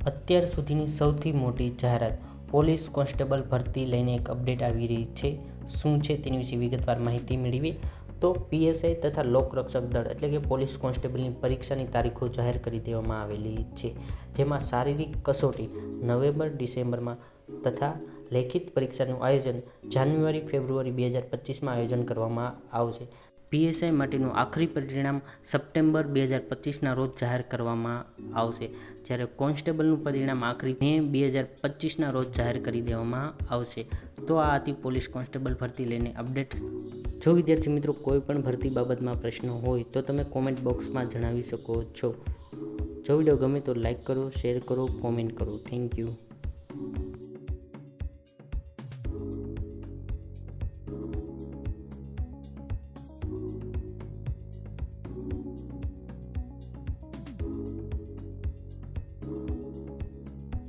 અત્યાર સુધીની સૌથી મોટી જાહેરાત પોલીસ કોન્સ્ટેબલ ભરતી લઈને એક અપડેટ આવી રહી છે. શું છે તેની વિશે વિગતવાર માહિતી મેળવીએ તો પીએસઆઈ તથા લોકરક્ષક દળ એટલે કે પોલીસ કોન્સ્ટેબલની પરીક્ષાની તારીખો જાહેર કરી દેવામાં આવેલી છે. જેમાં શારીરિક કસોટી નવેમ્બર-ડિસેમ્બરમાં તથા લેખિત પરીક્ષાનું આયોજન જાન્યુઆરી-ફેબ્રુઆરી 2025માં આયોજન કરવામાં આવશે. પીએસઆઈ માટેનું આખરી પરિણામ સપ્ટેમ્બર 2025ના રોજ જાહેર કરવામાં આવશે. જ્યારે કોન્સ્ટેબલનું પરિણામ આખરી મે 2025ના રોજ જાહેર કરી દેવામાં આવશે. તો આ હતી પોલીસ કોન્સ્ટેબલ ભરતી લઈને અપડેટ. જો વિદ્યાર્થી મિત્રો કોઈ પણ ભરતી બાબતમાં પ્રશ્નો હોય તો તમે કોમેન્ટ બોક્સમાં જણાવી શકો છો. જો વિડીયો ગમે તો લાઈક કરો, શેર કરો, કોમેન્ટ કરો. Thank you.